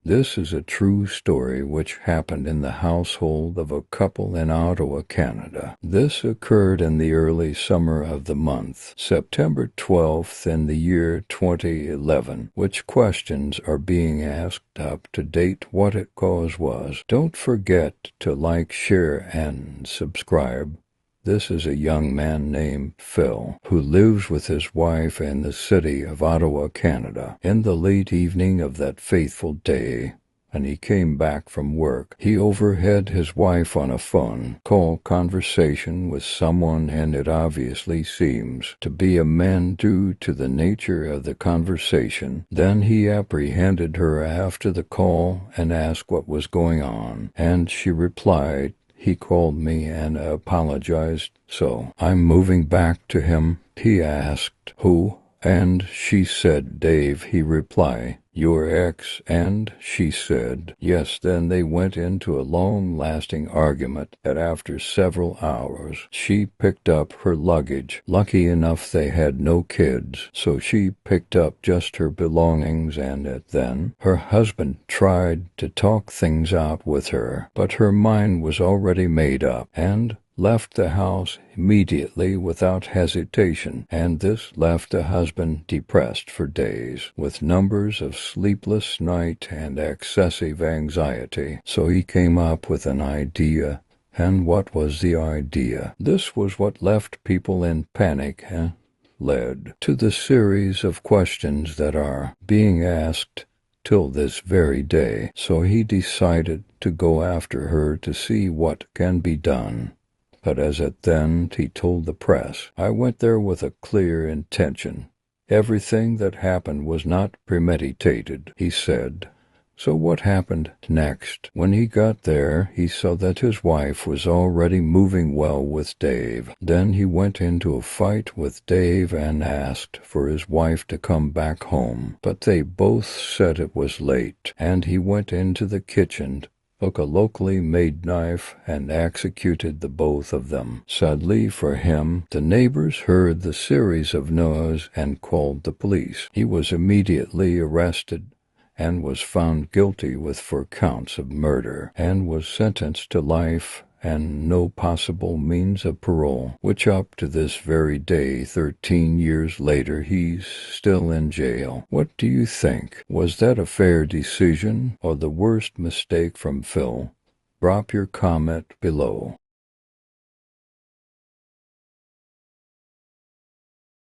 This is a true story which happened in the household of a couple in Ottawa, Canada. This occurred in the early summer of the month, September 12th in the year 2011, which questions are being asked up to date what it cause was. Don't forget to like, share, and subscribe. This is a young man named Phil, who lives with his wife in the city of Ottawa, Canada. In the late evening of that fateful day, and he came back from work, he overheard his wife on a phone call conversation with someone, and it obviously seems to be a man due to the nature of the conversation. Then he apprehended her after the call and asked what was going on, and she replied, "He called me and apologized, so I'm moving back to him." He asked, "Who?" And she said, "Dave." He replied, "Your ex?" And she said, "Yes." Then they went into a long-lasting argument that after several hours, she picked up her luggage. Lucky enough they had no kids, so she picked up just her belongings, and then her husband tried to talk things out with her, but her mind was already made up, and left the house immediately without hesitation, and this left the husband depressed for days, with numbers of sleepless nights and excessive anxiety. So he came up with an idea. And what was the idea? This was what left people in panic and led to the series of questions that are being asked till this very day. So he decided to go after her to see what can be done. But as at then, he told the press, "I went there with a clear intention. Everything that happened was not premeditated," he said. So what happened next? When he got there, he saw that his wife was already moving well with Dave. Then he went into a fight with Dave and asked for his wife to come back home. But they both said it was late, and he went into the kitchen, took a locally made knife, and executed the both of them. Sadly for him, the neighbors heard the series of noise and called the police. He was immediately arrested and was found guilty with 4 counts of murder, and was sentenced to life and no possible means of parole, which up to this very day, 13 years later, he's still in jail. What do you think? Was that a fair decision or the worst mistake from Phil? Drop your comment below.